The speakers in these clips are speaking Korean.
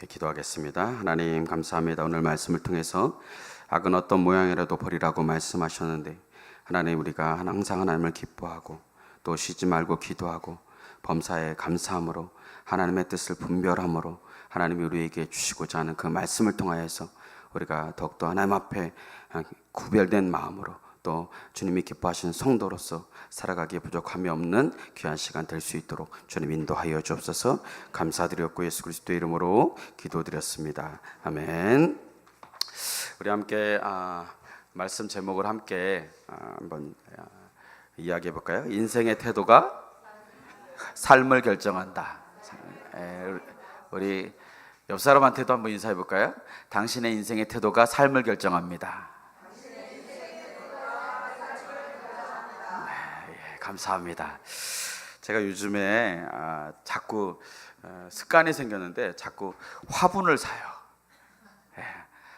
기도하겠습니다. 하나님 감사합니다. 오늘 말씀을 통해서 악은 어떤 모양이라도 버리라고 말씀하셨는데 하나님, 우리가 항상 하나님을 기뻐하고 또 쉬지 말고 기도하고 범사에 감사함으로 하나님의 뜻을 분별함으로 하나님이 우리에게 주시고자 하는 그 말씀을 통하여서 우리가 더욱더 하나님 앞에 구별된 마음으로 또 주님이 기뻐하시는 성도로서 살아가기에 부족함이 없는 귀한 시간 될 수 있도록 주님 인도하여 주옵소서. 감사드렸고 예수 그리스도의 이름으로 기도드렸습니다. 아멘. 우리 함께 말씀 제목을 함께 한번 이야기해 볼까요? 인생의 태도가 삶을 결정한다. 우리 옆 사람한테도 한번 인사해 볼까요? 당신의 인생의 태도가 삶을 결정합니다. 감사합니다. 제가 요즘에 자꾸 습관이 생겼는데 자꾸 화분을 사요.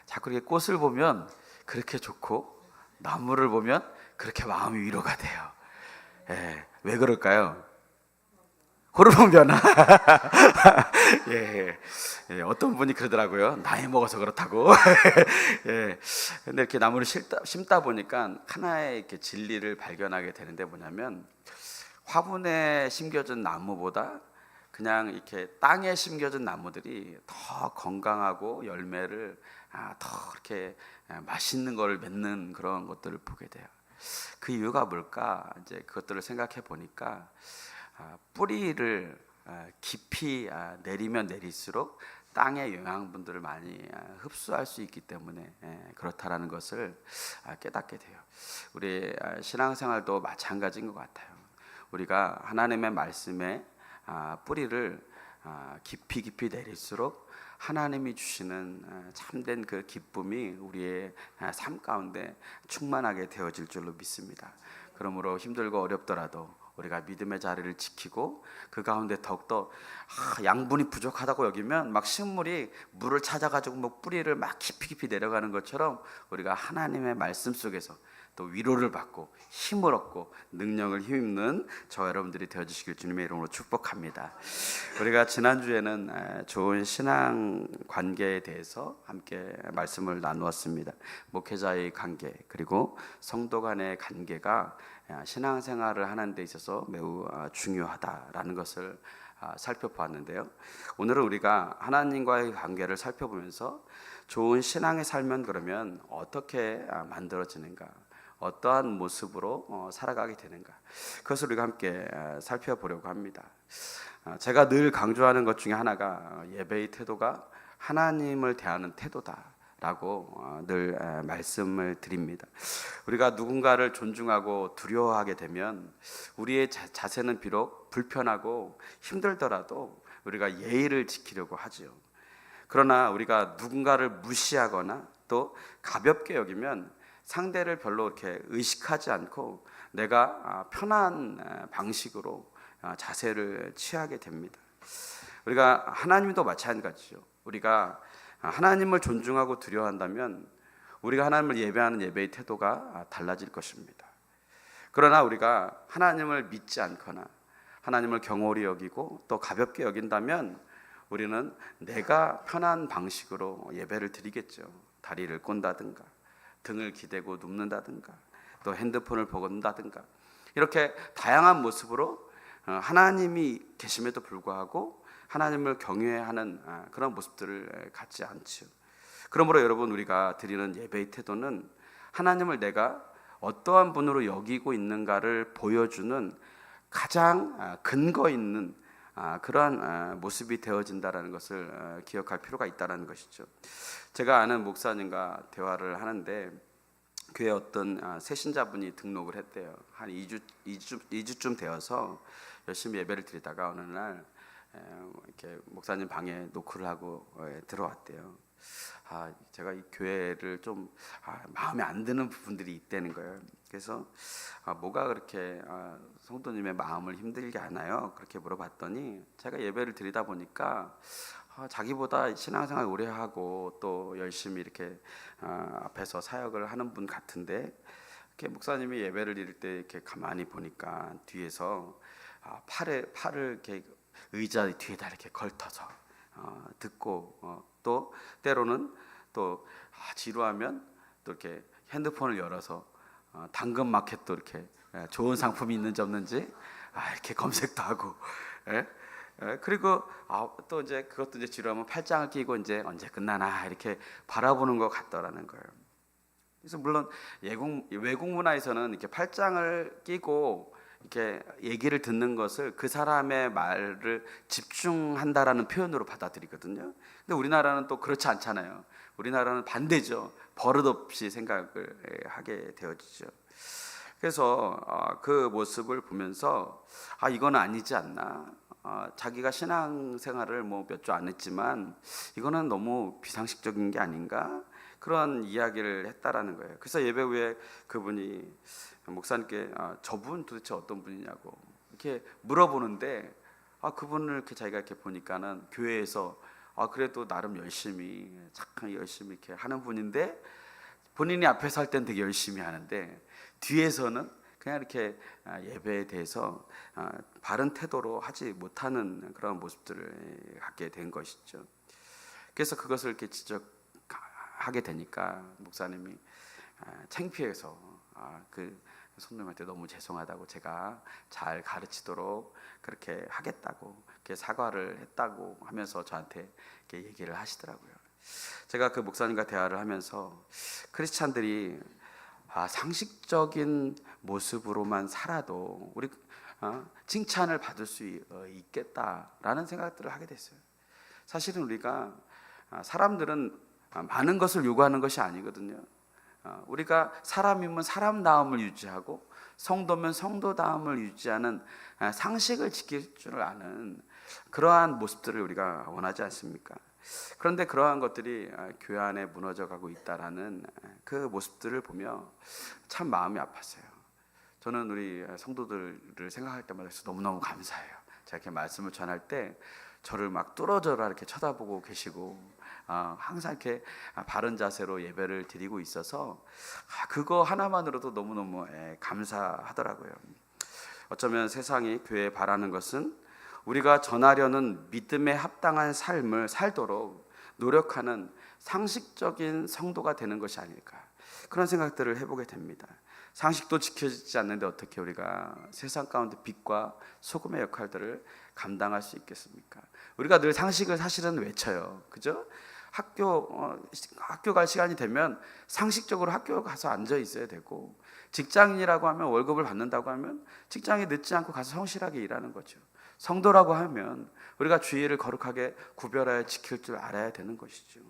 자꾸 이렇게 꽃을 보면 그렇게 좋고 나무를 보면 그렇게 마음이 위로가 돼요. 왜 그럴까요? 호르몬 변화. 어떤 분이 그러더라고요. 나이 먹어서 그렇다고. 근데 이렇게 나무를 심다 보니까 하나의 이렇게 진리를 발견하게 되는데 뭐냐면 화분에 심겨진 나무보다 그냥 이렇게 땅에 심겨진 나무들이 더 건강하고 열매를 더 이렇게 맛있는 걸 맺는 그런 것들을 보게 돼요. 그 이유가 뭘까? 이제 그것들을 생각해 보니까 뿌리를 깊이 내리면 내릴수록 땅의 영양분들을 많이 흡수할 수 있기 때문에 그렇다라는 것을 깨닫게 돼요. 우리 신앙생활도 마찬가지인 것 같아요. 우리가 하나님의 말씀에 뿌리를 깊이 내릴수록 하나님이 주시는 참된 그 기쁨이 우리의 삶 가운데 충만하게 되어질 줄로 믿습니다. 그러므로 힘들고 어렵더라도 우리가 믿음의 자리를 지키고 그 가운데 더욱더 양분이 부족하다고 여기면 막 식물이 물을 찾아가지고 뭐 뿌리를 막 깊이 내려가는 것처럼 우리가 하나님의 말씀 속에서 또 위로를 받고 힘을 얻고 능력을 힘입는 저와 여러분들이 되어주시길 주님의 이름으로 축복합니다. 우리가 지난주에는 좋은 신앙 관계에 대해서 함께 말씀을 나누었습니다. 목회자의 관계 그리고 성도 간의 관계가 신앙생활을 하는 데 있어서 매우 중요하다라는 것을 살펴보았는데요. 오늘은 우리가 하나님과의 관계를 살펴보면서 좋은 신앙의 삶은 그러면 어떻게 만들어지는가, 어떠한 모습으로 살아가게 되는가, 그것을 우리가 함께 살펴보려고 합니다. 제가 늘 강조하는 것 중에 하나가 예배의 태도가 하나님을 대하는 태도다 라고 늘 말씀을 드립니다. 우리가 누군가를 존중하고 두려워하게 되면 우리의 자세는 비록 불편하고 힘들더라도 우리가 예의를 지키려고 하죠. 그러나 우리가 누군가를 무시하거나 또 가볍게 여기면 상대를 별로 이렇게 의식하지 않고 내가 편한 방식으로 자세를 취하게 됩니다. 우리가 하나님도 마찬가지죠. 우리가 하나님을 존중하고 두려워한다면 우리가 하나님을 예배하는 예배의 태도가 달라질 것입니다. 그러나 우리가 하나님을 믿지 않거나 하나님을 경홀히 여기고 또 가볍게 여긴다면 우리는 내가 편한 방식으로 예배를 드리겠죠. 다리를 꼰다든가 등을 기대고 눕는다든가 또 핸드폰을 보는다든가 이렇게 다양한 모습으로 하나님이 계심에도 불구하고 하나님을 경외하는 그런 모습들을 갖지 않죠. 그러므로 여러분, 우리가 드리는 예배의 태도는 하나님을 내가 어떠한 분으로 여기고 있는가를 보여주는 가장 근거 있는 그러한 모습이 되어진다는 것을 기억할 필요가 있다는 것이죠. 제가 아는 목사님과 대화를 하는데 교회 어떤 새신자분이 등록을 했대요. 한 2주쯤 되어서 열심히 예배를 드리다가 어느 날 이렇게 목사님 방에 노크를 하고 들어왔대요. 제가 이 교회를 좀 마음에 안 드는 부분들이 있다는 거예요. 그래서 뭐가 그렇게 성도님의 마음을 힘들게 하나요? 그렇게 물어봤더니 제가 예배를 드리다 보니까 자기보다 신앙생활 오래 하고 또 열심히 이렇게 앞에서 사역을 하는 분 같은데 이렇게 목사님이 예배를 드릴 때 이렇게 가만히 보니까 뒤에서 팔을 이렇게 의자 뒤에다 이렇게 걸터서 듣고 또 때로는 또 지루하면 또 이렇게 핸드폰을 열어서 당근 마켓도 이렇게 좋은 상품이 있는지 없는지 이렇게 검색도 하고 그리고 또 이제 그것도 이제 지루하면 팔짱을 끼고 이제 언제 끝나나 이렇게 바라보는 것 같더라는 거예요. 그래서 물론 외국 문화에서는 이렇게 팔짱을 끼고 이렇게 얘기를 듣는 것을 그 사람의 말을 집중한다라는 표현으로 받아들이거든요. 근데 우리나라는 또 그렇지 않잖아요. 우리나라는 반대죠. 버릇없이 생각을 하게 되어지죠. 그래서 그 모습을 보면서 이건 아니지 않나. 자기가 신앙생활을 뭐 몇 주 안 했지만 이거는 너무 비상식적인 게 아닌가. 그런 이야기를 했다라는 거예요. 그래서 예배 후에 그분이 목사님께 저분 도대체 어떤 분이냐고 이렇게 물어보는데 그분을 이렇게 자기가 이렇게 보니까는 교회에서 그래도 나름 열심히 착하게 열심히 이렇게 하는 분인데 본인이 앞에서 할 땐 되게 열심히 하는데 뒤에서는 그냥 이렇게 예배에 대해서 바른 태도로 하지 못하는 그런 모습들을 갖게 된 것이죠. 그래서 그것을 이렇게 지적하게 되니까 목사님이 창피해서 그 손님한테 너무 죄송하다고 제가 잘 가르치도록 그렇게 하겠다고 이렇게 사과를 했다고 하면서 저한테 이렇게 얘기를 하시더라고요. 제가 그 목사님과 대화를 하면서 크리스찬들이 상식적인 모습으로만 살아도 우리 칭찬을 받을 수 있겠다라는 생각들을 하게 됐어요. 사실은 우리가 사람들은 많은 것을 요구하는 것이 아니거든요. 우리가 사람이면 사람다움을 유지하고 성도면 성도다움을 유지하는 상식을 지킬 줄 아는 그러한 모습들을 우리가 원하지 않습니까? 그런데 그러한 것들이 교회 안에 무너져가고 있다라는 그 모습들을 보며 참 마음이 아팠어요. 저는 우리 성도들을 생각할 때마다 너무너무 감사해요. 제가 이렇게 말씀을 전할 때 저를 막 뚫어져라 이렇게 쳐다보고 계시고 항상 이렇게 바른 자세로 예배를 드리고 있어서 그거 하나만으로도 너무너무 감사하더라고요. 어쩌면 세상이 교회에 바라는 것은 우리가 전하려는 믿음에 합당한 삶을 살도록 노력하는 상식적인 성도가 되는 것이 아닐까, 그런 생각들을 해보게 됩니다. 상식도 지켜지지 않는데 어떻게 우리가 세상 가운데 빛과 소금의 역할들을 감당할 수 있겠습니까? 우리가 늘 상식을 사실은 외쳐요. 그죠? 학교 갈 시간이 되면 상식적으로 학교 가서 앉아 있어야 되고, 직장인이라고 하면 월급을 받는다고 하면 직장에 늦지 않고 가서 성실하게 일하는 거죠. 성도라고 하면 우리가 주의를 거룩하게 구별하여 지킬 줄 알아야 되는 것이죠.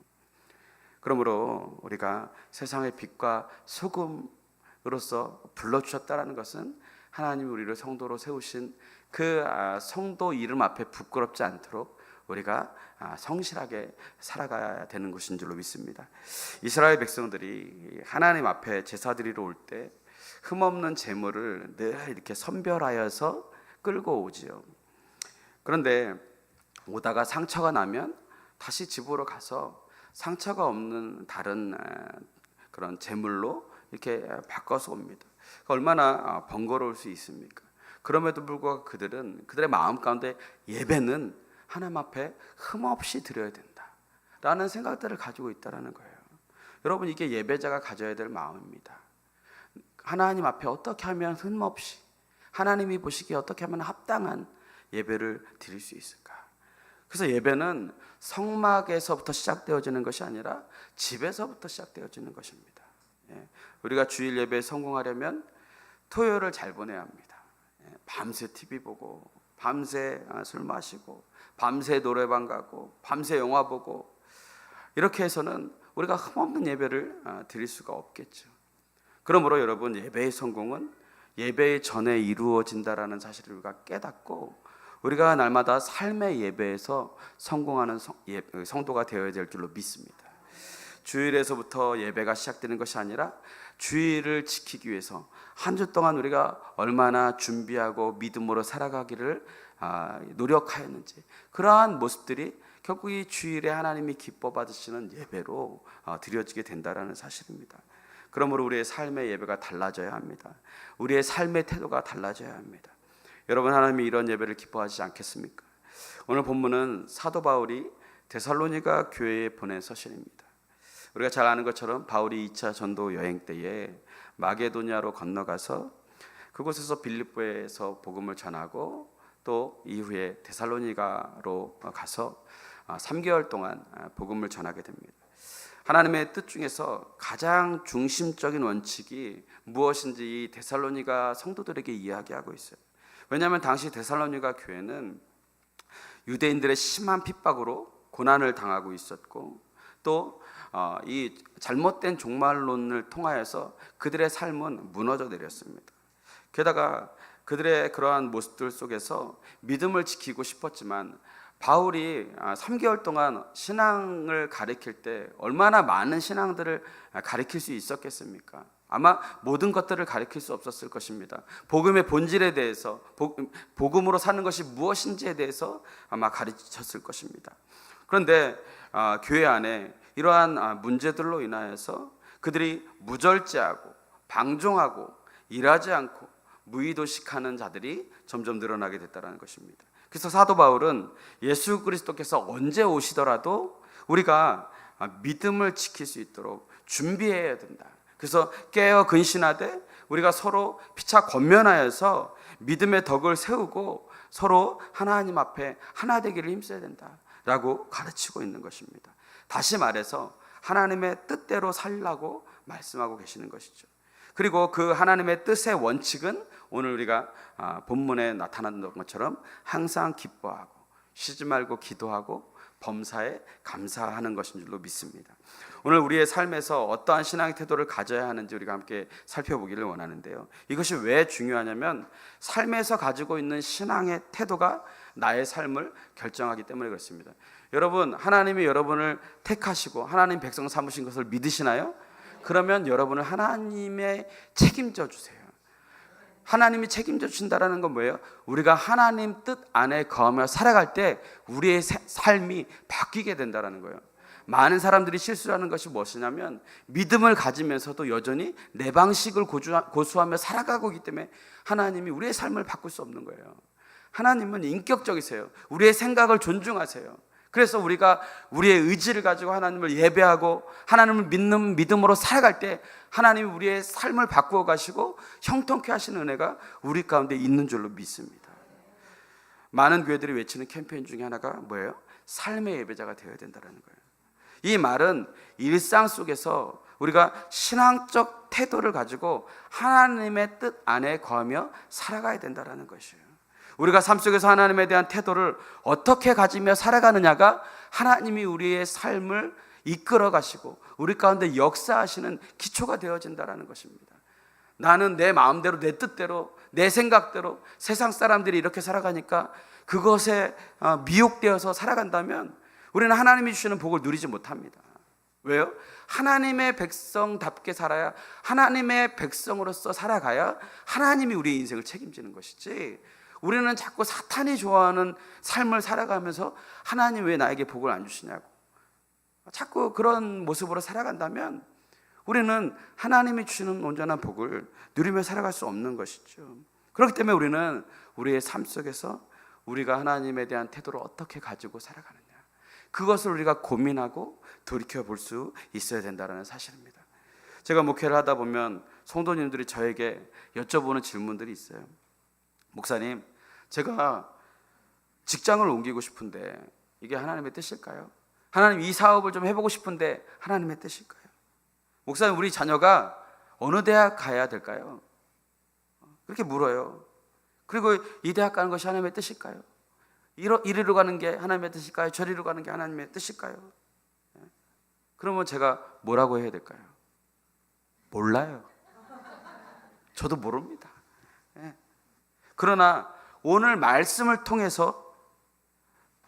그러므로 우리가 세상의 빛과 소금으로서 불러주셨다는 것은 하나님이 우리를 성도로 세우신 그 성도 이름 앞에 부끄럽지 않도록 우리가 성실하게 살아가야 되는 것인 줄로 믿습니다. 이스라엘 백성들이 하나님 앞에 제사 드리러 올 때 흠없는 제물을 늘 이렇게 선별하여서 끌고 오지요. 그런데 오다가 상처가 나면 다시 집으로 가서 상처가 없는 다른 그런 제물로 이렇게 바꿔서 옵니다. 얼마나 번거로울 수 있습니까? 그럼에도 불구하고 그들의 마음 가운데 예배는 하나님 앞에 흠없이 드려야 된다라는 생각들을 가지고 있다는 거예요. 여러분, 이게 예배자가 가져야 될 마음입니다. 하나님 앞에 어떻게 하면 흠없이, 하나님이 보시기에 어떻게 하면 합당한 예배를 드릴 수 있을까? 그래서 예배는 성막에서부터 시작되어지는 것이 아니라 집에서부터 시작되어지는 것입니다. 우리가 주일 예배에 성공하려면 토요일을 잘 보내야 합니다. 밤새 TV 보고, 밤새 술 마시고, 밤새 노래방 가고, 밤새 영화 보고, 이렇게 해서는 우리가 흠없는 예배를 드릴 수가 없겠죠. 그러므로 여러분, 예배의 성공은 예배 전에 이루어진다라는 사실을 우리가 깨닫고 우리가 날마다 삶의 예배에서 성공하는 성도가 되어야 될 줄로 믿습니다. 주일에서부터 예배가 시작되는 것이 아니라 주일을 지키기 위해서 한 주 동안 우리가 얼마나 준비하고 믿음으로 살아가기를 노력하였는지, 그러한 모습들이 결국 이 주일에 하나님이 기뻐 받으시는 예배로 드려지게 된다는 사실입니다. 그러므로 우리의 삶의 예배가 달라져야 합니다. 우리의 삶의 태도가 달라져야 합니다. 여러분, 하나님이 이런 예배를 기뻐하시지 않겠습니까? 오늘 본문은 사도 바울이 데살로니가 교회에 보낸 서신입니다. 우리가 잘 아는 것처럼 바울이 2차 전도 여행 때에 마게도냐로 건너가서 그곳에서 빌립보에서 복음을 전하고 또 이후에 데살로니가로 가서 3개월 동안 복음을 전하게 됩니다. 하나님의 뜻 중에서 가장 중심적인 원칙이 무엇인지 이 데살로니가 성도들에게 이야기하고 있어요. 왜냐하면 당시 데살로니가 교회는 유대인들의 심한 핍박으로 고난을 당하고 있었고 또 이 잘못된 종말론을 통하여서 그들의 삶은 무너져 내렸습니다. 게다가 그들의 그러한 모습들 속에서 믿음을 지키고 싶었지만 바울이 3개월 동안 신앙을 가르칠 때 얼마나 많은 신앙들을 가르칠 수 있었겠습니까? 아마 모든 것들을 가르칠 수 없었을 것입니다. 복음의 본질에 대해서, 복음으로 사는 것이 무엇인지에 대해서 아마 가르쳤을 것입니다. 그런데 교회 안에 이러한 문제들로 인하여서 그들이 무절제하고 방종하고 일하지 않고 무의도식하는 자들이 점점 늘어나게 됐다는 것입니다. 그래서 사도 바울은 예수 그리스도께서 언제 오시더라도 우리가 믿음을 지킬 수 있도록 준비해야 된다. 그래서 깨어 근신하되 우리가 서로 피차 권면하여서 믿음의 덕을 세우고 서로 하나님 앞에 하나 되기를 힘써야 된다라고 가르치고 있는 것입니다. 다시 말해서 하나님의 뜻대로 살라고 말씀하고 계시는 것이죠. 그리고 그 하나님의 뜻의 원칙은 오늘 우리가 본문에 나타난 것처럼 항상 기뻐하고 쉬지 말고 기도하고 범사에 감사하는 것인 줄로 믿습니다. 오늘 우리의 삶에서 어떠한 신앙의 태도를 가져야 하는지 우리가 함께 살펴보기를 원하는데요. 이것이 왜 중요하냐면 삶에서 가지고 있는 신앙의 태도가 나의 삶을 결정하기 때문에 그렇습니다. 여러분, 하나님이 여러분을 택하시고 하나님 백성 삼으신 것을 믿으시나요? 그러면 여러분을 하나님의 책임져 주세요. 하나님이 책임져 주신다는 건 뭐예요? 우리가 하나님 뜻 안에 거하며 살아갈 때 우리의 삶이 바뀌게 된다는 거예요. 많은 사람들이 실수하는 것이 무엇이냐면 믿음을 가지면서도 여전히 내 방식을 고수하며 살아가고 있기 때문에 하나님이 우리의 삶을 바꿀 수 없는 거예요. 하나님은 인격적이세요. 우리의 생각을 존중하세요. 그래서 우리가 우리의 의지를 가지고 하나님을 예배하고 하나님을 믿는 믿음으로 살아갈 때 하나님이 우리의 삶을 바꾸어 가시고 형통케 하시는 은혜가 우리 가운데 있는 줄로 믿습니다. 많은 교회들이 외치는 캠페인 중에 하나가 뭐예요? 삶의 예배자가 되어야 된다는 거예요. 이 말은 일상 속에서 우리가 신앙적 태도를 가지고 하나님의 뜻 안에 거하며 살아가야 된다는 것이에요. 우리가 삶 속에서 하나님에 대한 태도를 어떻게 가지며 살아가느냐가 하나님이 우리의 삶을 이끌어 가시고 우리 가운데 역사하시는 기초가 되어진다는 것입니다. 나는 내 마음대로 내 뜻대로 내 생각대로 세상 사람들이 이렇게 살아가니까 그것에 미혹되어서 살아간다면 우리는 하나님이 주시는 복을 누리지 못합니다. 왜요? 하나님의 백성답게 살아야 하나님의 백성으로서 살아가야 하나님이 우리의 인생을 책임지는 것이지 우리는 자꾸 사탄이 좋아하는 삶을 살아가면서 하나님 왜 나에게 복을 안 주시냐고 자꾸 그런 모습으로 살아간다면 우리는 하나님이 주시는 온전한 복을 누리며 살아갈 수 없는 것이죠. 그렇기 때문에 우리는 우리의 삶 속에서 우리가 하나님에 대한 태도를 어떻게 가지고 살아가느냐 그것을 우리가 고민하고 돌이켜볼 수 있어야 된다는 사실입니다. 제가 목회를 하다 보면 성도님들이 저에게 여쭤보는 질문들이 있어요. 목사님, 제가 직장을 옮기고 싶은데 이게 하나님의 뜻일까요? 하나님, 이 사업을 좀 해보고 싶은데 하나님의 뜻일까요? 목사님, 우리 자녀가 어느 대학 가야 될까요? 그렇게 물어요. 그리고 이 대학 가는 것이 하나님의 뜻일까요? 이리로 가는 게 하나님의 뜻일까요? 저리로 가는 게 하나님의 뜻일까요? 그러면 제가 뭐라고 해야 될까요? 몰라요. 저도 모릅니다. 그러나 오늘 말씀을 통해서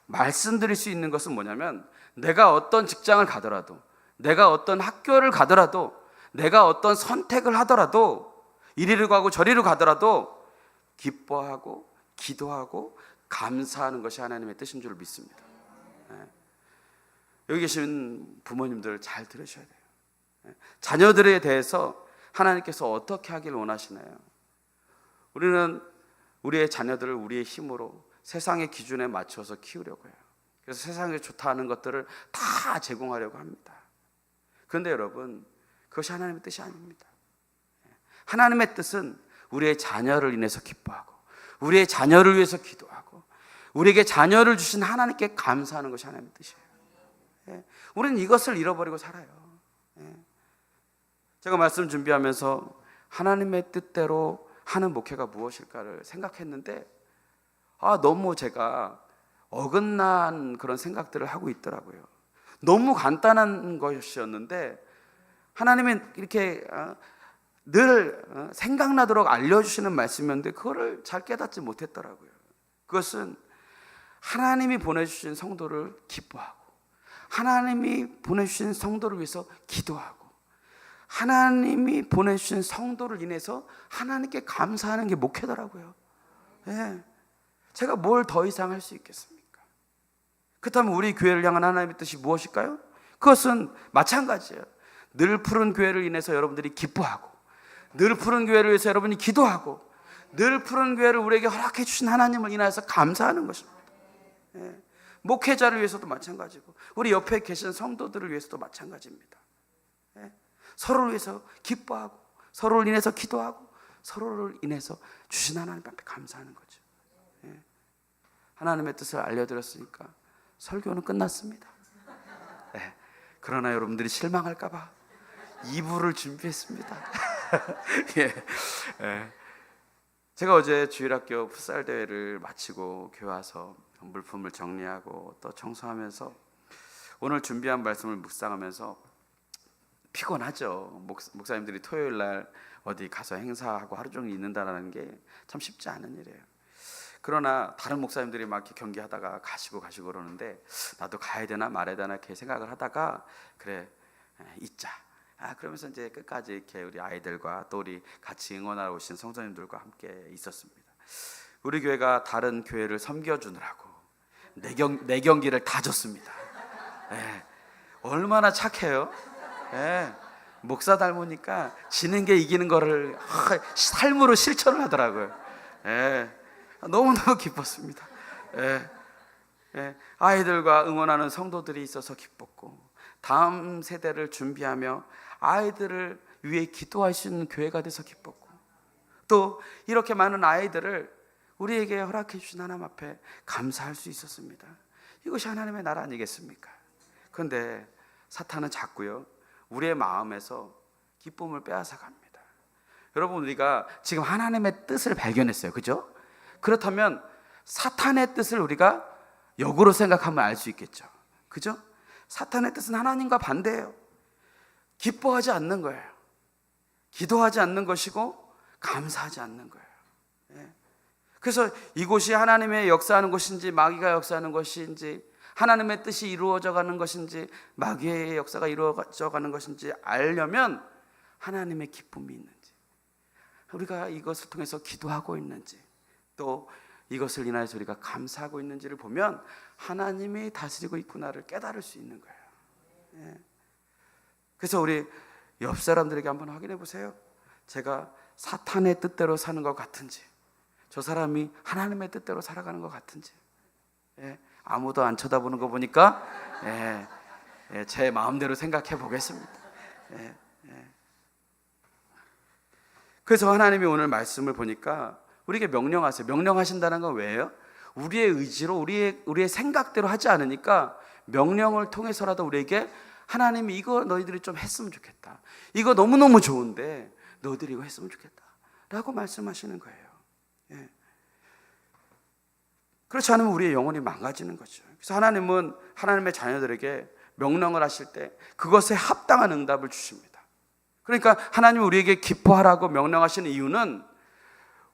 말씀드릴 수 있는 것은 뭐냐면 내가 어떤 직장을 가더라도 내가 어떤 학교를 가더라도 내가 어떤 선택을 하더라도 이리로 가고 저리로 가더라도 기뻐하고 기도하고 감사하는 것이 하나님의 뜻인 줄 믿습니다. 여기 계신 부모님들 잘 들으셔야 돼요. 자녀들에 대해서 하나님께서 어떻게 하길 원하시나요? 우리는 우리의 자녀들을 우리의 힘으로 세상의 기준에 맞춰서 키우려고 해요. 그래서 세상에 좋다 하는 것들을 다 제공하려고 합니다. 그런데 여러분, 그것이 하나님의 뜻이 아닙니다. 하나님의 뜻은 우리의 자녀를 인해서 기뻐하고, 우리의 자녀를 위해서 기도하고, 우리에게 자녀를 주신 하나님께 감사하는 것이 하나님의 뜻이에요. 우리는 이것을 잃어버리고 살아요. 제가 말씀 준비하면서 하나님의 뜻대로 하는 목회가 무엇일까를 생각했는데, 너무 제가 어긋난 그런 생각들을 하고 있더라고요. 너무 간단한 것이었는데 하나님이 이렇게 늘 생각나도록 알려주시는 말씀이었는데 그거를 잘 깨닫지 못했더라고요. 그것은 하나님이 보내주신 성도를 기뻐하고, 하나님이 보내주신 성도를 위해서 기도하고, 하나님이 보내주신 성도를 인해서 하나님께 감사하는 게 목회더라고요. 제가 뭘 더 이상 할 수 있겠습니까? 그렇다면 우리 교회를 향한 하나님의 뜻이 무엇일까요? 그것은 마찬가지예요. 늘 푸른 교회를 인해서 여러분들이 기뻐하고, 늘 푸른 교회를 위해서 여러분이 기도하고, 늘 푸른 교회를 우리에게 허락해 주신 하나님을 인하여서 감사하는 것입니다. 목회자를 위해서도 마찬가지고, 우리 옆에 계신 성도들을 위해서도 마찬가지입니다. 서로를 위해서 기뻐하고, 서로를 인해서 기도하고, 서로를 인해서 주신 하나님 앞에 감사하는 거죠. 하나님의 뜻을 알려드렸으니까 설교는 끝났습니다. 그러나 여러분들이 실망할까봐 2부를 준비했습니다. 제가 어제 주일학교 풋살 대회를 마치고 교회 와서 물품을 정리하고 또 청소하면서 오늘 준비한 말씀을 묵상하면서 피곤하죠. 목사님들이 토요일 날 어디 가서 행사하고 하루 종일 있는다는 게 참 쉽지 않은 일이에요. 그러나 다른 목사님들이 막 이렇게 경기하다가 가시고 그러는데 나도 가야 되나 말아야 되나 이렇게 생각을 하다가 그래 있자. 그러면서 이제 끝까지 이렇게 우리 아이들과 또 우리 같이 응원하러 오신 성도님들과 함께 있었습니다. 우리 교회가 다른 교회를 섬겨주느라고 내 경기를 다 줬습니다. 얼마나 착해요. 목사 닮으니까 지는 게 이기는 거를 삶으로 실천을 하더라고요. 너무너무 기뻤습니다. 아이들과 응원하는 성도들이 있어서 기뻤고, 다음 세대를 준비하며 아이들을 위해 기도할 수 있는 교회가 돼서 기뻤고, 또 이렇게 많은 아이들을 우리에게 허락해 주신 하나님 앞에 감사할 수 있었습니다. 이것이 하나님의 나라 아니겠습니까? 그런데 사탄은 자꾸요 우리의 마음에서 기쁨을 빼앗아 갑니다. 여러분, 우리가 지금 하나님의 뜻을 발견했어요. 그죠? 그렇다면 사탄의 뜻을 우리가 역으로 생각하면 알 수 있겠죠. 그죠? 사탄의 뜻은 하나님과 반대예요. 기뻐하지 않는 거예요. 기도하지 않는 것이고 감사하지 않는 거예요. 그래서 이곳이 하나님의 역사하는 곳인지 마귀가 역사하는 것인지, 하나님의 뜻이 이루어져 가는 것인지 마귀의 역사가 이루어져 가는 것인지 알려면 하나님의 기쁨이 있는지, 우리가 이것을 통해서 기도하고 있는지, 또 이것을 인하여서 우리가 감사하고 있는지를 보면 하나님이 다스리고 있구나를 깨달을 수 있는 거예요. 그래서 우리 옆 사람들에게 한번 확인해 보세요. 제가 사탄의 뜻대로 사는 것 같은지, 저 사람이 하나님의 뜻대로 살아가는 것 같은지. 아무도 안 쳐다보는 거 보니까 제 마음대로 생각해 보겠습니다. 그래서 하나님이 오늘 말씀을 보니까 우리에게 명령하세요. 명령하신다는 건 왜예요? 우리의 의지로 우리의 생각대로 하지 않으니까 명령을 통해서라도 우리에게 하나님이 이거 너희들이 좀 했으면 좋겠다, 이거 너무너무 좋은데 너희들이 이거 했으면 좋겠다 라고 말씀하시는 거예요. 그렇지 않으면 우리의 영혼이 망가지는 거죠. 그래서 하나님은 하나님의 자녀들에게 명령을 하실 때 그것에 합당한 응답을 주십니다. 그러니까 하나님이 우리에게 기뻐하라고 명령하시는 이유는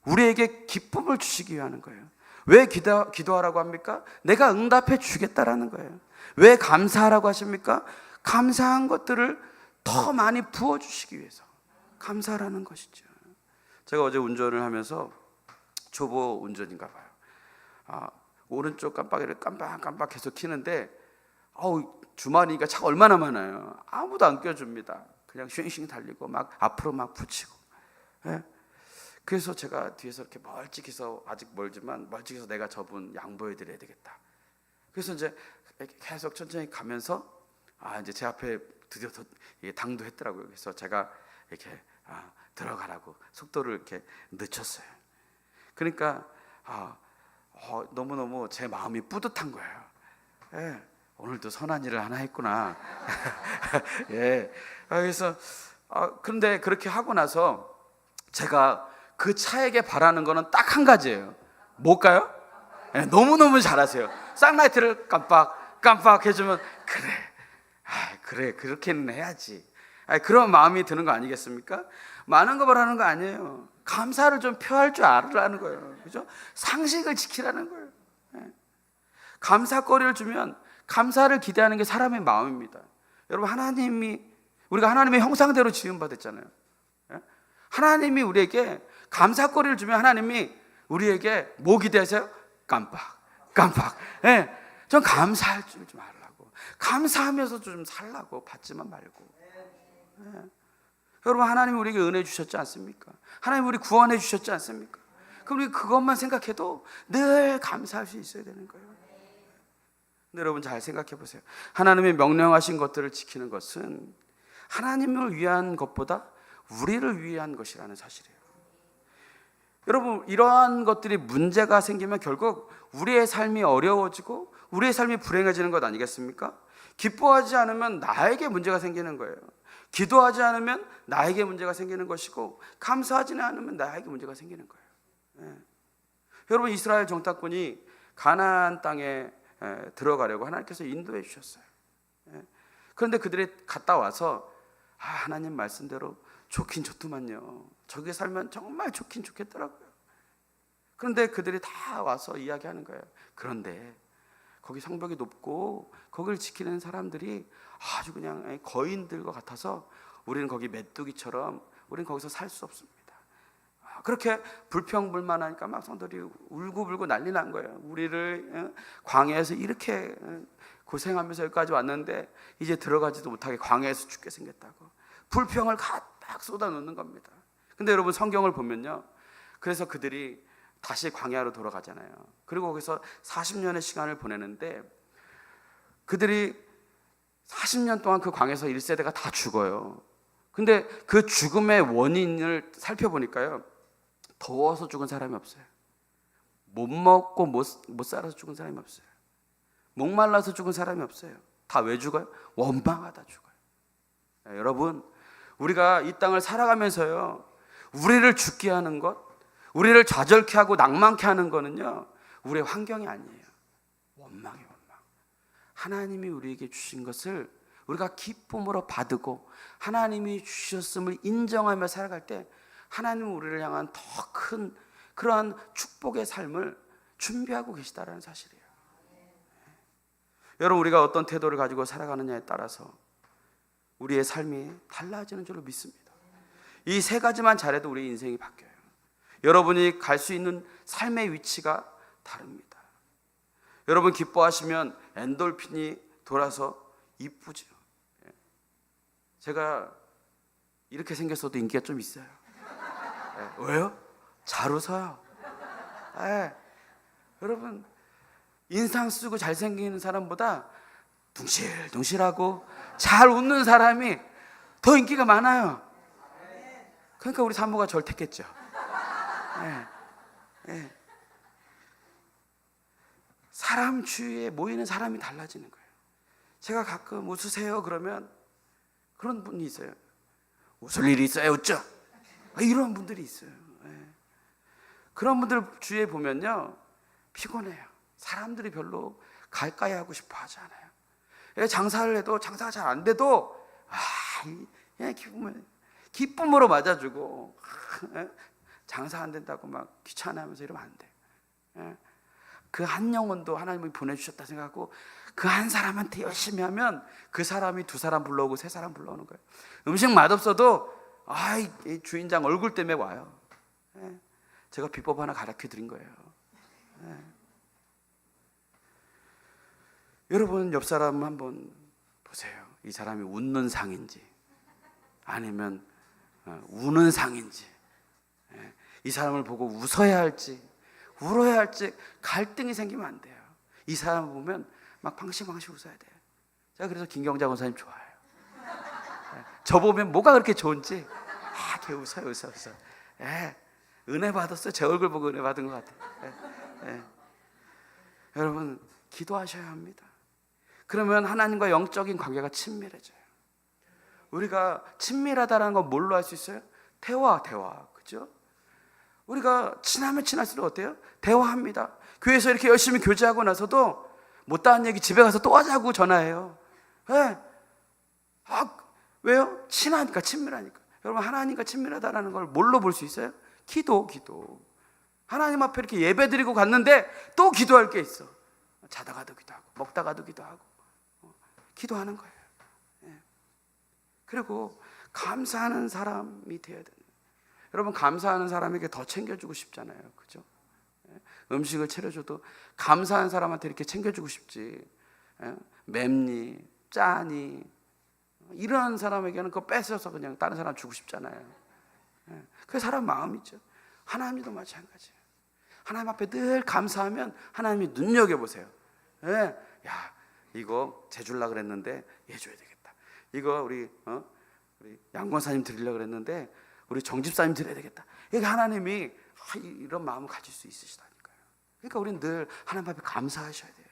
우리에게 기쁨을 주시기 위한 거예요. 왜 기도하라고 합니까? 내가 응답해 주겠다라는 거예요. 왜 감사하라고 하십니까? 감사한 것들을 더 많이 부어주시기 위해서 감사하라는 것이죠. 제가 어제 운전을 하면서 초보 운전인가 봐요. 오른쪽 깜빡이를 깜빡 계속 켜는데 주말이니까 차가 얼마나 많아요. 아무도 안 껴줍니다. 그냥 쉥쉥 달리고 막 앞으로 막 붙이고. 그래서 제가 뒤에서 이렇게 멀찍이서, 아직 멀지만 멀찍이서 내가 저분 양보해 드려야 되겠다. 그래서 이제 이렇게 계속 천천히 가면서 이제 제 앞에 드디어 당도 했더라고요. 그래서 제가 이렇게 들어가라고 속도를 이렇게 늦췄어요. 그러니까 너무너무 제 마음이 뿌듯한 거예요. 예, 오늘도 선한 일을 하나 했구나. 예. 그래서 그런데 그렇게 하고 나서 제가 그 차에게 바라는 거는 딱 한 가지예요. 뭘까요? 예, 너무너무 잘하세요. 쌍라이트를 깜빡 해주면 그래 그렇게는 해야지. 그런 마음이 드는 거 아니겠습니까? 많은 거 바라는 거 아니에요. 감사를 좀 표할 줄 알으라는 거예요. 그죠? 상식을 지키라는 거예요. 예. 감사거리를 주면 감사를 기대하는 게 사람의 마음입니다. 여러분, 우리가 하나님의 형상대로 지음받았잖아요. 예? 하나님이 우리에게 감사거리를 주면 하나님이 우리에게 뭐 기대하세요? 깜빡. 예. 전 감사할 줄 좀 알라고. 감사하면서 좀 살라고. 받지만 말고. 예. 여러분, 하나님이 우리에게 은혜 주셨지 않습니까? 하나님 우리 구원해 주셨지 않습니까? 그럼 우리 그것만 생각해도 늘 감사할 수 있어야 되는 거예요. 근데 여러분, 잘 생각해 보세요. 하나님의 명령하신 것들을 지키는 것은 하나님을 위한 것보다 우리를 위한 것이라는 사실이에요. 여러분, 이러한 것들이 문제가 생기면 결국 우리의 삶이 어려워지고 우리의 삶이 불행해지는 것 아니겠습니까? 기뻐하지 않으면 나에게 문제가 생기는 거예요. 기도하지 않으면 나에게 문제가 생기는 것이고, 감사하지 않으면 나에게 문제가 생기는 거예요. 예. 여러분, 이스라엘 정탐꾼이 가나안 땅에 들어가려고 하나님께서 인도해 주셨어요. 예. 그런데 그들이 갔다 와서 하나님 말씀대로 좋긴 좋더만요. 저기 살면 정말 좋긴 좋겠더라고요. 그런데 그들이 다 와서 이야기하는 거예요. 그런데 거기 성벽이 높고 거기를 지키는 사람들이 아주 그냥 거인들과 같아서 우리는 거기 메뚜기처럼 우리는 거기서 살 수 없습니다. 그렇게 불평불만하니까 막 성도들이 울고불고 난리 난 거예요. 우리를 광야에서 이렇게 고생하면서 여기까지 왔는데 이제 들어가지도 못하게 광야에서 죽게 생겼다고 불평을 막 쏟아놓는 겁니다. 근데 여러분, 성경을 보면요, 그래서 그들이 다시 광야로 돌아가잖아요. 그리고 거기서 40년의 시간을 보내는데 그들이 40년 동안 그 광야에서 1세대가 다 죽어요. 근데 그 죽음의 원인을 살펴보니까요, 더워서 죽은 사람이 없어요. 못 먹고 못 살아서 죽은 사람이 없어요. 목말라서 죽은 사람이 없어요. 다 왜 죽어요? 원망하다 죽어요. 여러분, 우리가 이 땅을 살아가면서요, 우리를 죽게 하는 것, 우리를 좌절케 하고 낭만케 하는 거는요, 우리의 환경이 아니에요. 원망이에요, 원망. 하나님이 우리에게 주신 것을 우리가 기쁨으로 받고 하나님이 주셨음을 인정하며 살아갈 때 하나님은 우리를 향한 더 큰 그러한 축복의 삶을 준비하고 계시다는 사실이에요. 여러분, 우리가 어떤 태도를 가지고 살아가느냐에 따라서 우리의 삶이 달라지는 줄로 믿습니다. 이 세 가지만 잘해도 우리 인생이 바뀌어요. 여러분이 갈 수 있는 삶의 위치가 다릅니다. 여러분, 기뻐하시면 엔돌핀이 돌아서 이쁘죠. 제가 이렇게 생겼어도 인기가 좀 있어요. 왜요? 잘 웃어요. 여러분, 인상 쓰고 잘생긴 사람보다 둥실둥실하고 잘 웃는 사람이 더 인기가 많아요. 그러니까 우리 사모가 절 택했죠. 사람 주위에 모이는 사람이 달라지는 거예요. 제가 가끔 웃으세요 그러면 그런 분이 있어요. 웃을 일이 있어야 웃죠. 이런 분들이 있어요. 그런 분들 주위에 보면요, 피곤해요. 사람들이 별로 가까이 하고 싶어 하지 않아요. 장사를 해도 장사가 잘 안 돼도 그냥 기쁨으로 맞아주고, 장사 안 된다고 막 귀찮아하면서 이러면 안 돼. 그 한 영혼도 하나님이 보내주셨다 생각하고 그 한 사람한테 열심히 하면 그 사람이 두 사람 불러오고 세 사람 불러오는 거예요. 음식 맛없어도 이 주인장 얼굴 때문에 와요. 제가 비법 하나 가르쳐 드린 거예요. 여러분, 옆 사람 한번 보세요. 이 사람이 웃는 상인지 아니면 우는 상인지, 이 사람을 보고 웃어야 할지 울어야 할지 갈등이 생기면 안 돼요. 이 사람 보면 막 방심방심 웃어야 돼요. 제가 그래서 김경자 권사님 좋아해요. 저 보면 뭐가 그렇게 좋은지 걔 웃어요. 은혜 받았어요. 제 얼굴 보고 은혜 받은 것 같아요. 여러분, 기도하셔야 합니다. 그러면 하나님과 영적인 관계가 친밀해져요. 우리가 친밀하다는 건 뭘로 할 수 있어요? 대화, 그죠? 우리가 친하면 친할수록 어때요? 대화합니다. 교회에서 이렇게 열심히 교제하고 나서도 못다한 얘기 집에 가서 또 하자고 전화해요. 왜요? 친하니까, 친밀하니까. 여러분, 하나님과 친밀하다는 걸 뭘로 볼 수 있어요? 기도. 하나님 앞에 이렇게 예배 드리고 갔는데 또 기도할 게 있어. 자다가도 기도하고 먹다가도 기도하고 기도하는 거예요. 그리고 감사하는 사람이 되어야 돼요. 여러분, 감사하는 사람에게 더 챙겨주고 싶잖아요. 그죠? 음식을 차려줘도 감사한 사람한테 이렇게 챙겨주고 싶지. 맵니, 짜니, 이런 사람에게는 그거 뺏어서 그냥 다른 사람 주고 싶잖아요. 그 사람 마음이죠. 하나님도 마찬가지예요. 하나님 앞에 늘 감사하면 하나님이 눈여겨보세요. 야, 이거 쟤 주려고 그랬는데 얘 줘야 되겠다. 이거 우리 양권사님 드리려고 그랬는데 우리 정집사님 드려야 되겠다. 이게 하나님이 이런 마음을 가질 수 있으시다니까요. 그러니까 우리는 늘 하나님 앞에 감사하셔야 돼요.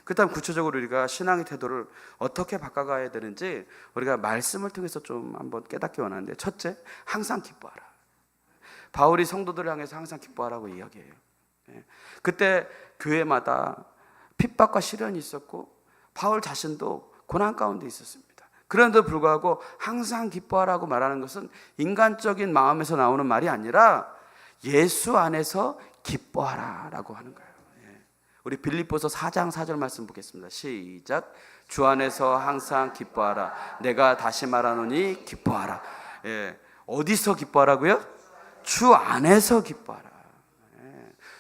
그 다음 구체적으로 우리가 신앙의 태도를 어떻게 바꿔가야 되는지 우리가 말씀을 통해서 좀 한번 깨닫기 원하는데, 첫째, 항상 기뻐하라. 바울이 성도들을 향해서 항상 기뻐하라고 이야기해요. 그때 교회마다 핍박과 시련이 있었고 바울 자신도 고난 가운데 있었습니다. 그런데도 불구하고 항상 기뻐하라고 말하는 것은 인간적인 마음에서 나오는 말이 아니라 예수 안에서 기뻐하라라고 하는 거예요. 우리 빌립보서 4장 4절 말씀 보겠습니다. 시작. 주 안에서 항상 기뻐하라. 내가 다시 말하노니 기뻐하라. 어디서 기뻐하라고요? 주 안에서 기뻐하라.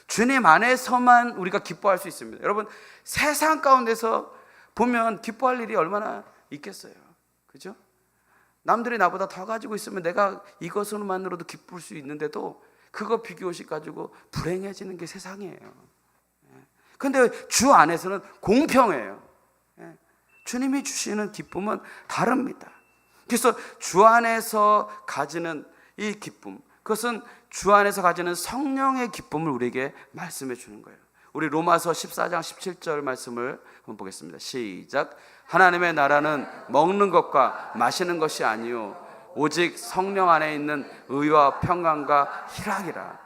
주님 안에서만 우리가 기뻐할 수 있습니다. 여러분, 세상 가운데서 보면 기뻐할 일이 얼마나 있겠어요. 그죠? 남들이 나보다 더 가지고 있으면 내가 이것으로만으로도 기쁠 수 있는데도 그거 비교식 가지고 불행해지는 게 세상이에요. 그런데 주 안에서는 공평해요. 주님이 주시는 기쁨은 다릅니다. 그래서 주 안에서 가지는 이 기쁨, 그것은 주 안에서 가지는 성령의 기쁨을 우리에게 말씀해 주는 거예요. 우리 로마서 14장 17절 말씀을 한번 보겠습니다. 시작. 하나님의 나라는 먹는 것과 마시는 것이 아니요 오직 성령 안에 있는 의와 평강과 희락이라.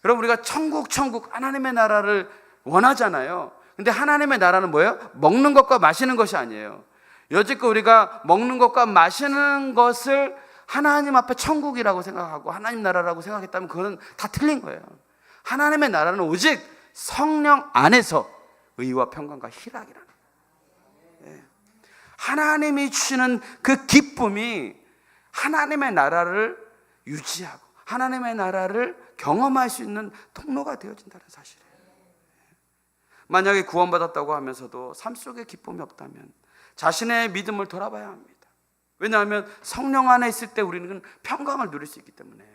여러분, 우리가 천국 하나님의 나라를 원하잖아요. 근데 하나님의 나라는 뭐예요? 먹는 것과 마시는 것이 아니에요. 여지껏 우리가 먹는 것과 마시는 것을 하나님 앞에 천국이라고 생각하고 하나님 나라라고 생각했다면 그거는 다 틀린 거예요. 하나님의 나라는 오직 성령 안에서 의와 평강과 희락이라는 거예요. 하나님이 주시는 그 기쁨이 하나님의 나라를 유지하고 하나님의 나라를 경험할 수 있는 통로가 되어진다는 사실이에요. 만약에 구원받았다고 하면서도 삶 속에 기쁨이 없다면 자신의 믿음을 돌아봐야 합니다. 왜냐하면 성령 안에 있을 때 우리는 평강을 누릴 수 있기 때문에.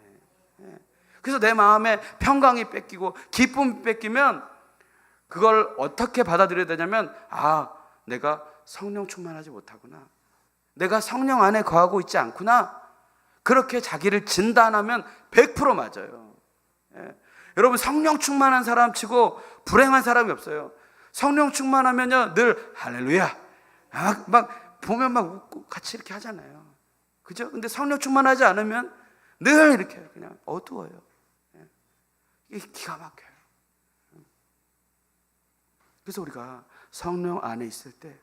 그래서 내 마음에 평강이 뺏기고 기쁨이 뺏기면 그걸 어떻게 받아들여야 되냐면, 내가 성령 충만하지 못하구나, 내가 성령 안에 거하고 있지 않구나, 그렇게 자기를 진단하면 100% 맞아요. 여러분, 성령 충만한 사람 치고 불행한 사람이 없어요. 성령 충만하면요 늘 할렐루야 막 보면 막 웃고 같이 이렇게 하잖아요. 그죠? 근데 성령 충만하지 않으면 늘 이렇게 그냥 어두워요. 이게 기가 막혀요. 그래서 우리가 성령 안에 있을 때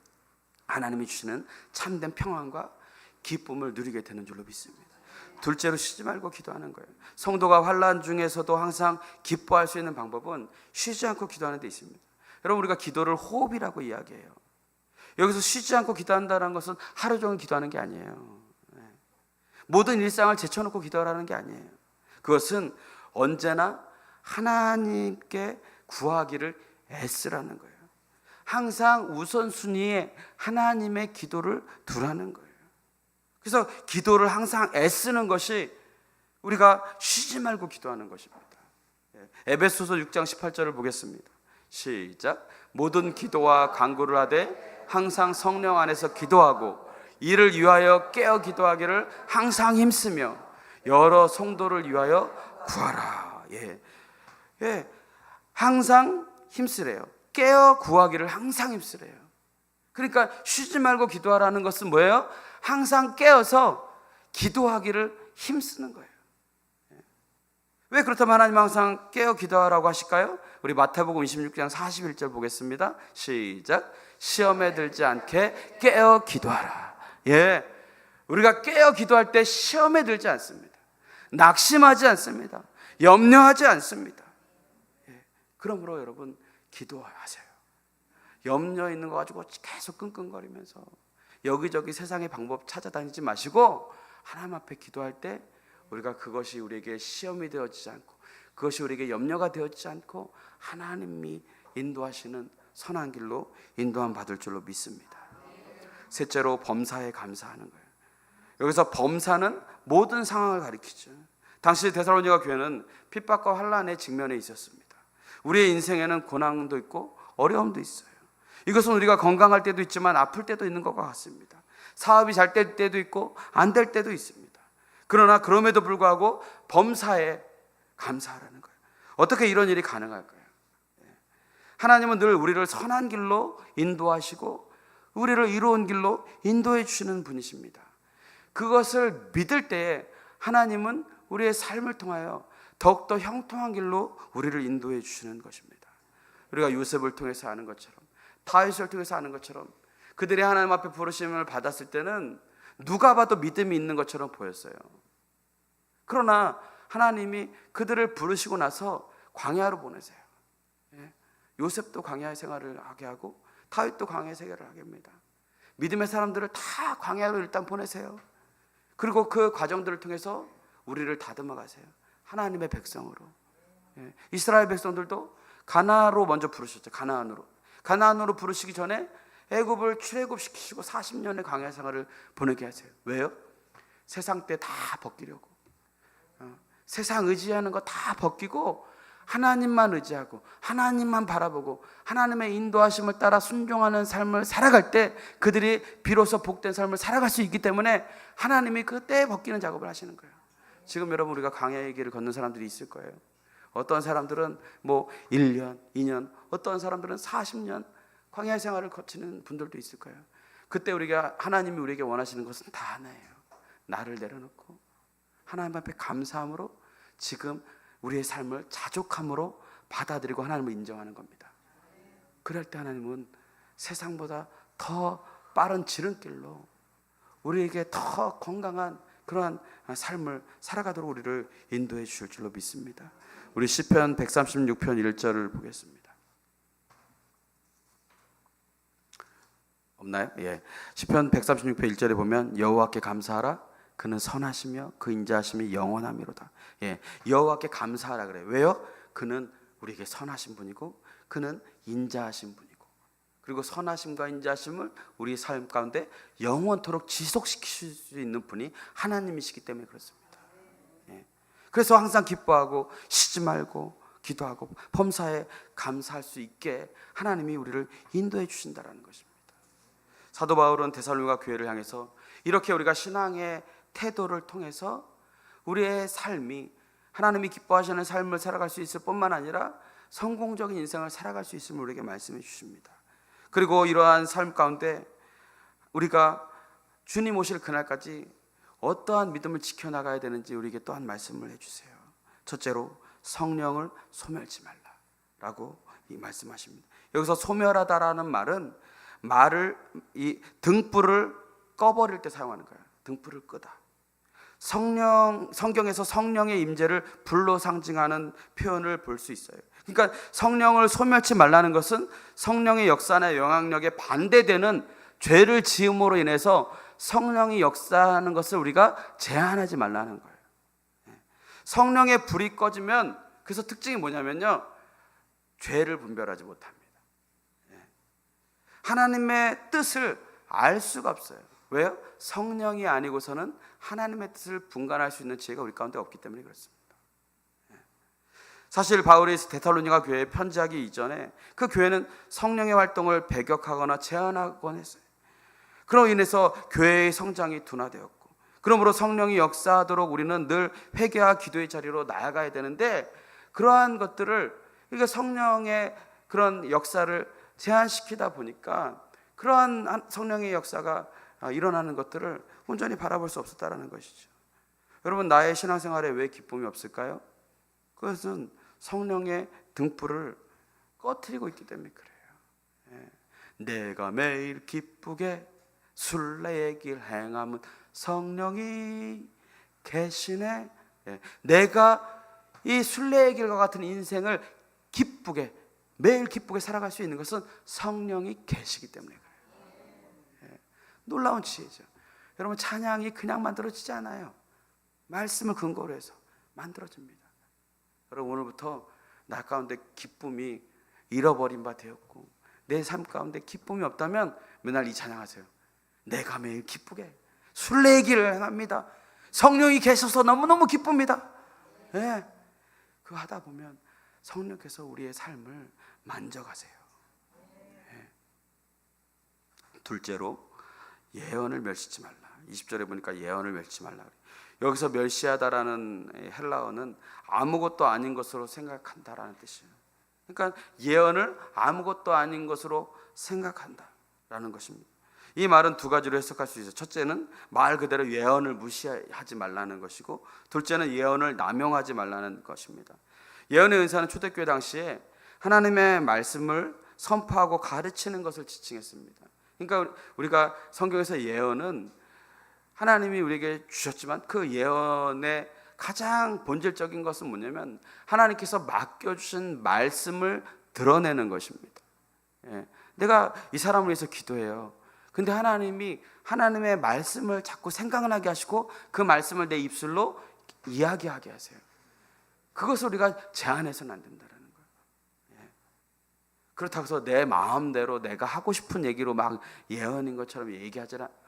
하나님이 주시는 참된 평안과 기쁨을 누리게 되는 줄로 믿습니다. 둘째로, 쉬지 말고 기도하는 거예요. 성도가 환난 중에서도 항상 기뻐할 수 있는 방법은 쉬지 않고 기도하는 데 있습니다. 여러분, 우리가 기도를 호흡이라고 이야기해요. 여기서 쉬지 않고 기도한다는 것은 하루 종일 기도하는 게 아니에요. 모든 일상을 제쳐놓고 기도하라는 게 아니에요. 그것은 언제나 하나님께 구하기를 애쓰라는 거예요. 항상 우선순위에 하나님의 기도를 두라는 거예요. 그래서 기도를 항상 애쓰는 것이 우리가 쉬지 말고 기도하는 것입니다. 에베소서 6장 18절을 보겠습니다. 시작. 모든 기도와 간구를 하되 항상 성령 안에서 기도하고 이를 위하여 깨어 기도하기를 항상 힘쓰며 여러 성도를 위하여 구하라. 항상 힘쓰래요. 깨어 구하기를 항상 힘쓰래요. 그러니까 쉬지 말고 기도하라는 것은 뭐예요? 항상 깨어서 기도하기를 힘쓰는 거예요. 왜 그렇다면 하나님 항상 깨어 기도하라고 하실까요? 우리 마태복음 26장 41절 보겠습니다. 시작. 시험에 들지 않게 깨어 기도하라. 우리가 깨어 기도할 때 시험에 들지 않습니다. 낙심하지 않습니다. 염려하지 않습니다. 그러므로 여러분 기도하세요. 염려 있는 거 가지고 계속 끙끙거리면서 여기저기 세상의 방법 찾아다니지 마시고 하나님 앞에 기도할 때 우리가 그것이 우리에게 시험이 되어지지 않고 그것이 우리에게 염려가 되어지지 않고 하나님이 인도하시는 선한 길로 인도함 받을 줄로 믿습니다. 셋째로 범사에 감사하는 거예요. 여기서 범사는 모든 상황을 가리키죠. 당시 데살로니가 교회는 핍박과 환난의 직면에 있었습니다. 우리의 인생에는 고난도 있고 어려움도 있어요. 이것은 우리가 건강할 때도 있지만 아플 때도 있는 것과 같습니다. 사업이 잘 될 때도 있고 안 될 때도 있습니다. 그러나 그럼에도 불구하고 범사에 감사하라는 거예요. 어떻게 이런 일이 가능할까요? 하나님은 늘 우리를 선한 길로 인도하시고 우리를 이로운 길로 인도해 주시는 분이십니다. 그것을 믿을 때에 하나님은 우리의 삶을 통하여 더욱더 형통한 길로 우리를 인도해 주시는 것입니다. 우리가 요셉을 통해서 아는 것처럼 다윗을 통해서 아는 것처럼 그들이 하나님 앞에 부르심을 받았을 때는 누가 봐도 믿음이 있는 것처럼 보였어요. 그러나 하나님이 그들을 부르시고 나서 광야로 보내세요. 요셉도 광야 생활을 하게 하고 다윗도 광야 생활을 하게 합니다. 믿음의 사람들을 다 광야로 일단 보내세요. 그리고 그 과정들을 통해서 우리를 다듬어 가세요. 하나님의 백성으로. 이스라엘 백성들도 가나안으로 먼저 부르셨죠. 가나안으로 부르시기 전에 애굽을 출애굽시키시고 40년의 광야 생활을 보내게 하세요. 왜요? 세상 때 다 벗기려고. 세상 의지하는 거 다 벗기고 하나님만 의지하고 하나님만 바라보고 하나님의 인도하심을 따라 순종하는 삶을 살아갈 때 그들이 비로소 복된 삶을 살아갈 수 있기 때문에 하나님이 그 때 벗기는 작업을 하시는 거예요. 지금 여러분 우리가 광야의 길을 걷는 사람들이 있을 거예요. 어떤 사람들은 1년, 2년, 어떤 사람들은 40년 광야 생활을 거치는 분들도 있을 거예요. 그때 하나님이 우리에게 원하시는 것은 다 하나예요. 나를 내려놓고 하나님 앞에 감사함으로 지금 우리의 삶을 자족함으로 받아들이고 하나님을 인정하는 겁니다. 그럴 때 하나님은 세상보다 더 빠른 지름길로 우리에게 더 건강한 그러한 삶을 살아가도록 우리를 인도해 주실 줄로 믿습니다. 우리 시편 136편 1절을 보겠습니다. 없나요? 시편 136편 1절에 보면 여호와께 감사하라 그는 선하시며 그 인자하심이 영원하미로다. 여호와께 감사하라 그래요. 왜요? 그는 우리에게 선하신 분이고 그는 인자하신 분이고 그리고 선하심과 인자하심을 우리 삶 가운데 영원토록 지속시킬 수 있는 분이 하나님이시기 때문에 그렇습니다. 그래서 항상 기뻐하고 쉬지 말고 기도하고 범사에 감사할 수 있게 하나님이 우리를 인도해 주신다라는 것입니다. 사도 바울은 데살로니가 교회를 향해서 이렇게 우리가 신앙의 태도를 통해서 우리의 삶이 하나님이 기뻐하시는 삶을 살아갈 수 있을 뿐만 아니라 성공적인 인생을 살아갈 수 있음을 우리에게 말씀해 주십니다. 그리고 이러한 삶 가운데 우리가 주님 오실 그날까지 어떠한 믿음을 지켜나가야 되는지 우리에게 또한 말씀을 해주세요. 첫째로 성령을 소멸치 말라라고 말씀하십니다. 여기서 소멸하다라는 말을 이 등불을 꺼버릴 때 사용하는 거예요. 등불을 끄다. 성경에서 성령의 임재를 불로 상징하는 표현을 볼 수 있어요. 그러니까 성령을 소멸치 말라는 것은 성령의 역사나 영향력에 반대되는 죄를 지음으로 인해서 성령이 역사하는 것을 우리가 제한하지 말라는 거예요. 성령의 불이 꺼지면 그래서 특징이 뭐냐면요, 죄를 분별하지 못합니다. 하나님의 뜻을 알 수가 없어요. 왜요? 성령이 아니고서는 하나님의 뜻을 분간할 수 있는 지혜가 우리 가운데 없기 때문에 그렇습니다. 사실 바울이 데살로니가 교회에 편지하기 이전에 그 교회는 성령의 활동을 배격하거나 제한하곤 했어요. 그로 인해서 교회의 성장이 둔화되었고, 그러므로 성령이 역사하도록 우리는 늘 회개와 기도의 자리로 나아가야 되는데, 그러한 것들을, 그러니까 성령의 그런 역사를 제한시키다 보니까 그러한 성령의 역사가 일어나는 것들을 온전히 바라볼 수 없었다는 것이죠. 여러분, 나의 신앙생활에 왜 기쁨이 없을까요? 그것은 성령의 등불을 꺼트리고 있기 때문에 그래요. 내가 매일 기쁘게 순례의 길 행함은 성령이 계시네. 내가 이 순례의 길과 같은 인생을 기쁘게, 매일 기쁘게 살아갈 수 있는 것은 성령이 계시기 때문에 그래요. 놀라운 지혜죠. 여러분, 찬양이 그냥 만들어지지 않아요. 말씀을 근거로 해서 만들어집니다. 여러분, 오늘부터 나 가운데 기쁨이 잃어버린 바 되었고, 내 삶 가운데 기쁨이 없다면 맨날 이 찬양하세요. 내가 매일 기쁘게 순례의 길을 행합니다. 성령이 계셔서 너무너무 기쁩니다. 그거 하다 보면 성령께서 우리의 삶을 만져가세요. 둘째로, 예언을 멸시치 말라. 20절에 보니까 예언을 멸시치 말라. 여기서 멸시하다라는 헬라어는 아무것도 아닌 것으로 생각한다라는 뜻이에요. 그러니까 예언을 아무것도 아닌 것으로 생각한다라는 것입니다. 이 말은 두 가지로 해석할 수 있어요. 첫째는 말 그대로 예언을 무시하지 말라는 것이고, 둘째는 예언을 남용하지 말라는 것입니다. 예언의 은사는 초대교회 당시에 하나님의 말씀을 선포하고 가르치는 것을 지칭했습니다. 그러니까 우리가 성경에서 예언은 하나님이 우리에게 주셨지만, 그 예언의 가장 본질적인 것은 뭐냐면 하나님께서 맡겨주신 말씀을 드러내는 것입니다. 내가 이 사람을 위해서 기도해요. 근데 하나님이 하나님의 말씀을 자꾸 생각나게 하시고 그 말씀을 내 입술로 이야기하게 하세요. 그것을 우리가 제한해서는 안 된다는 거예요. 그렇다고 해서 내 마음대로 내가 하고 싶은 얘기로 막 예언인 것처럼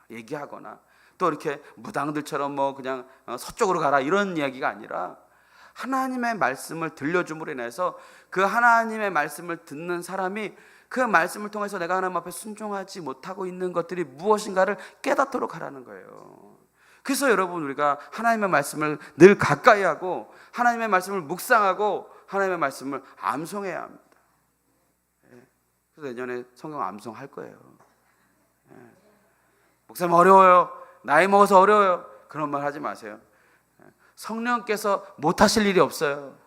얘기하거나, 또 이렇게 무당들처럼 뭐 그냥 서쪽으로 가라 이런 이야기가 아니라, 하나님의 말씀을 들려줌으로 인해서 그 하나님의 말씀을 듣는 사람이 그 말씀을 통해서 내가 하나님 앞에 순종하지 못하고 있는 것들이 무엇인가를 깨닫도록 하라는 거예요. 그래서 여러분, 우리가 하나님의 말씀을 늘 가까이 하고 하나님의 말씀을 묵상하고 하나님의 말씀을 암송해야 합니다. 그래서 내년에 성경 암송할 거예요. 목사님 어려워요, 나이 먹어서 어려워요, 그런 말 하지 마세요. 성령께서 못하실 일이 없어요.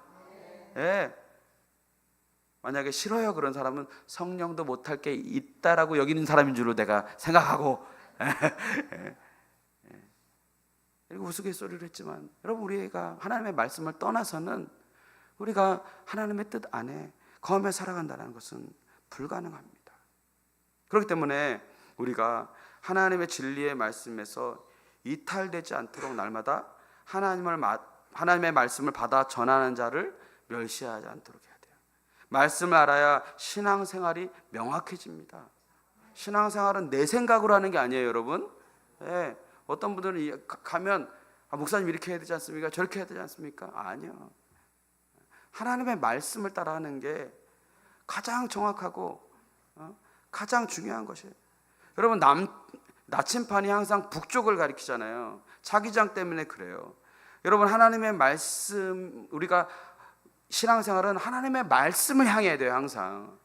만약에 싫어요 그런 사람은 성령도 못할 게 있다라고 여기는 사람인 줄로 내가 생각하고 그리고 우스갯소리를 했지만, 여러분, 우리가 하나님의 말씀을 떠나서는 우리가 하나님의 뜻 안에 거하며 살아간다는 것은 불가능합니다. 그렇기 때문에 우리가 하나님의 진리의 말씀에서 이탈되지 않도록 날마다 하나님의 말씀을 받아 전하는 자를 멸시하지 않도록 해야 돼요. 말씀을 알아야 신앙생활이 명확해집니다. 신앙생활은 내 생각으로 하는 게 아니에요, 여러분. 어떤 분들은 가면 목사님 이렇게 해야 되지 않습니까? 저렇게 해야 되지 않습니까? 아니요. 하나님의 말씀을 따라하는 게 가장 정확하고 가장 중요한 것이에요. 여러분, 나침판이 항상 북쪽을 가리키잖아요. 자기장 때문에 그래요. 여러분, 하나님의 말씀, 우리가 신앙생활은 하나님의 말씀을 향해야 돼요, 항상.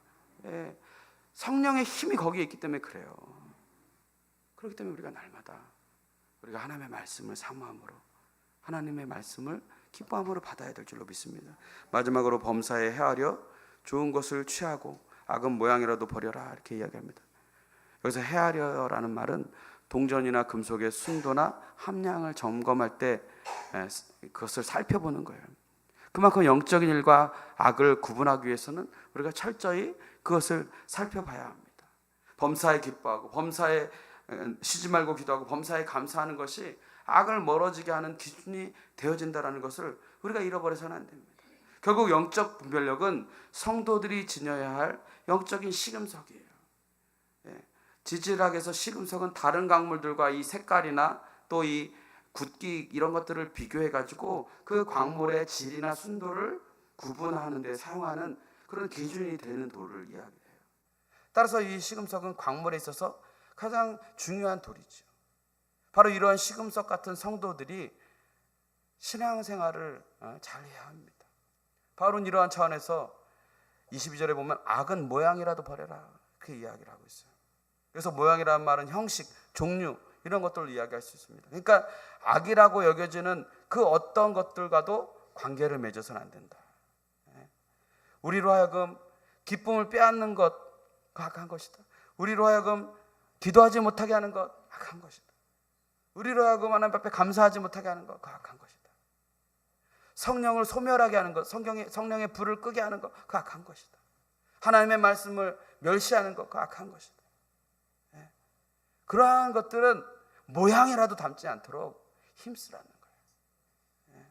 성령의 힘이 거기에 있기 때문에 그래요. 그렇기 때문에 우리가 날마다 우리가 하나님의 말씀을 사모함으로, 하나님의 말씀을 기뻐함으로 받아야 될 줄로 믿습니다. 마지막으로 범사에 헤아려 좋은 것을 취하고 악은 모양이라도 버려라, 이렇게 이야기합니다. 여기서 헤아려라는 말은 동전이나 금속의 순도나 함량을 점검할 때 그것을 살펴보는 거예요. 그만큼 영적인 일과 악을 구분하기 위해서는 우리가 철저히 그것을 살펴봐야 합니다. 범사에 기뻐하고 범사에 쉬지 말고 기도하고 범사에 감사하는 것이 악을 멀어지게 하는 기준이 되어진다는 것을 우리가 잃어버려서는 안 됩니다. 결국 영적 분별력은 성도들이 지녀야 할 영적인 시금석이에요. 지질학에서 시금석은 다른 광물들과 이 색깔이나 또 이 굵기 이런 것들을 비교해 가지고 그 광물의 질이나 순도를 구분하는 데 사용하는 그런 기준이 되는 돌을 이야기해요. 따라서 이 시금석은 광물에 있어서 가장 중요한 돌이죠. 바로 이러한 시금석 같은 성도들이 신앙생활을 잘 해야 합니다. 바울은 이러한 차원에서 22절에 보면 악은 모양이라도 버려라, 그 이야기를 하고 있어요. 그래서 모양이라는 말은 형식, 종류 이런 것들을 이야기할 수 있습니다. 그러니까 악이라고 여겨지는 그 어떤 것들과도 관계를 맺어서는 안 된다. 우리로 하여금 기쁨을 빼앗는 것, 그 악한 것이다. 우리로 하여금 기도하지 못하게 하는 것, 악한 것이다. 우리로 하여금 하나님 앞에 감사하지 못하게 하는 것, 그 악한 것이다. 성령을 소멸하게 하는 것, 성령의 불을 끄게 하는 것, 그 악한 것이다. 하나님의 말씀을 멸시하는 것, 그 악한 것이다. 그러한 것들은 모양이라도 담지 않도록 힘쓰라는 거예요.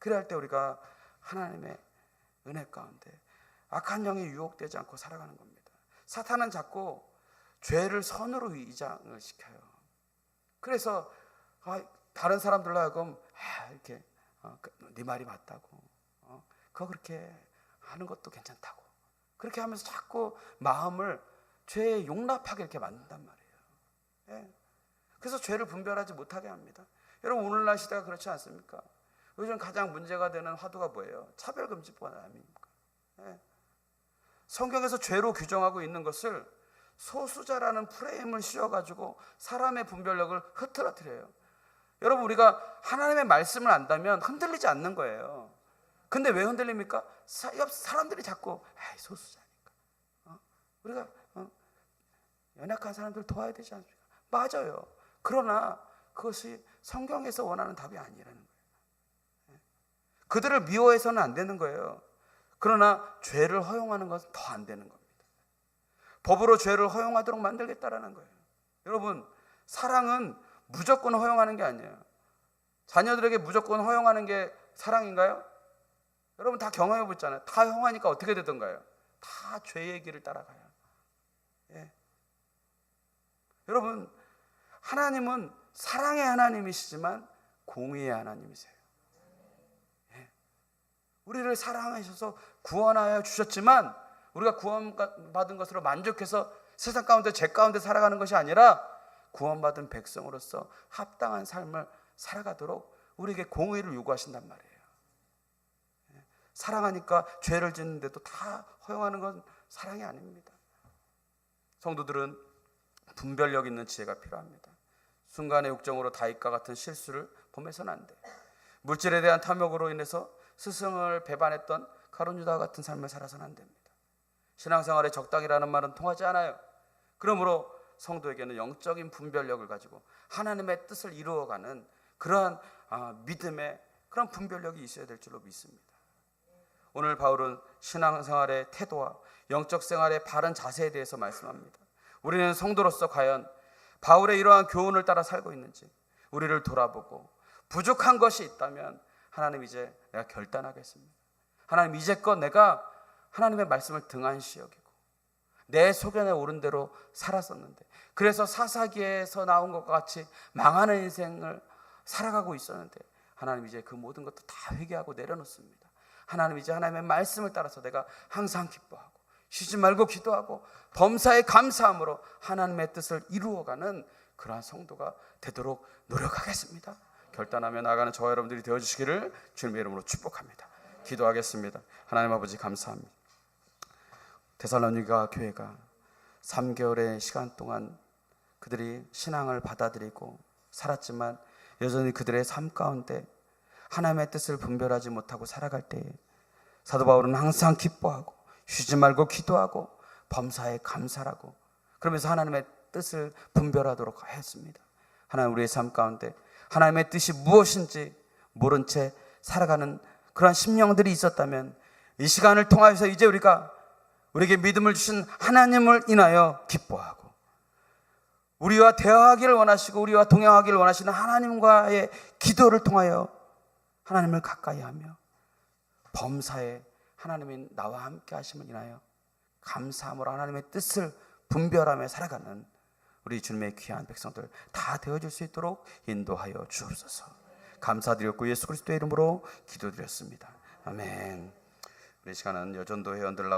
그래야 할 때 우리가 하나님의 은혜 가운데 악한 영에 유혹되지 않고 살아가는 겁니다. 사탄은 자꾸 죄를 선으로 위장을 시켜요. 그래서 다른 사람들로 하여금 이렇게 네 말이 맞다고, 그거 그렇게 하는 것도 괜찮다고, 그렇게 하면서 자꾸 마음을 죄에 용납하게 이렇게 만든단 말이에요. 그래서 죄를 분별하지 못하게 합니다. 여러분, 오늘날 시대가 그렇지 않습니까? 요즘 가장 문제가 되는 화두가 뭐예요? 차별금지법 아닙니까? 성경에서 죄로 규정하고 있는 것을 소수자라는 프레임을 씌워가지고 사람의 분별력을 흐트러뜨려요. 여러분, 우리가 하나님의 말씀을 안다면 흔들리지 않는 거예요. 근데 왜 흔들립니까? 사람들이 자꾸 소수자니까, 우리가 연약한 사람들 도와야 되지 않습니까? 맞아요. 그러나 그것이 성경에서 원하는 답이 아니라는 거예요. 그들을 미워해서는 안 되는 거예요. 그러나 죄를 허용하는 것은 더 안 되는 겁니다. 법으로 죄를 허용하도록 만들겠다라는 거예요. 여러분, 사랑은 무조건 허용하는 게 아니에요. 자녀들에게 무조건 허용하는 게 사랑인가요? 여러분 다 경험해 보잖아요. 다 허용하니까 어떻게 되던가요? 다 죄의 길을 따라가요. 여러분, 하나님은 사랑의 하나님이시지만 공의의 하나님이세요. 우리를 사랑하셔서 구원하여 주셨지만 우리가 구원받은 것으로 만족해서 세상 가운데 죄 가운데 살아가는 것이 아니라 구원받은 백성으로서 합당한 삶을 살아가도록 우리에게 공의를 요구하신단 말이에요. 사랑하니까 죄를 짓는데도 다 허용하는 건 사랑이 아닙니다. 성도들은 분별력 있는 지혜가 필요합니다. 순간의 욕정으로 다윗과 같은 실수를 범해서는 안 돼. 물질에 대한 탐욕으로 인해서 스승을 배반했던 가룟 유다와 같은 삶을 살아서는 안 됩니다. 신앙생활에 적당이라는 말은 통하지 않아요. 그러므로 성도에게는 영적인 분별력을 가지고 하나님의 뜻을 이루어가는 그러한 믿음의 그런 분별력이 있어야 될 줄로 믿습니다. 오늘 바울은 신앙생활의 태도와 영적 생활의 바른 자세에 대해서 말씀합니다. 우리는 성도로서 과연 바울의 이러한 교훈을 따라 살고 있는지 우리를 돌아보고 부족한 것이 있다면 하나님, 이제 내가 결단하겠습니다. 하나님, 이제껏 내가 하나님의 말씀을 등한시 여기고 내 소견에 오른 대로 살았었는데, 그래서 사사기에서 나온 것과 같이 망하는 인생을 살아가고 있었는데, 하나님 이제 그 모든 것도 다 회개하고 내려놓습니다. 하나님, 이제 하나님의 말씀을 따라서 내가 항상 기뻐하고 쉬지 말고 기도하고 범사에 감사함으로 하나님의 뜻을 이루어가는 그러한 성도가 되도록 노력하겠습니다. 결단하며 나아가는 저와 여러분들이 되어주시기를 주님의 이름으로 축복합니다. 기도하겠습니다. 하나님 아버지, 감사합니다. 데살로니가 교회가 3개월의 시간 동안 그들이 신앙을 받아들이고 살았지만 여전히 그들의 삶 가운데 하나님의 뜻을 분별하지 못하고 살아갈 때에 사도 바울은 항상 기뻐하고 쉬지 말고 기도하고 범사에 감사하고 그러면서 하나님의 뜻을 분별하도록 했습니다. 하나님, 우리의 삶 가운데 하나님의 뜻이 무엇인지 모른 채 살아가는 그러한 심령들이 있었다면 이 시간을 통하여서 이제 우리에게 믿음을 주신 하나님을 인하여 기뻐하고 우리와 대화하기를 원하시고 우리와 동행하기를 원하시는 하나님과의 기도를 통하여 하나님을 가까이 하며 범사에 하나님이 나와 함께 하심을 인하여 감사함으로 하나님의 뜻을 분별하며 살아가는 우리 주님의 귀한 백성들 다 되어줄 수 있도록 인도하여 주옵소서. 감사드렸고 예수 그리스도의 이름으로 기도드렸습니다. 아멘. 이 시간은 여전도 회원들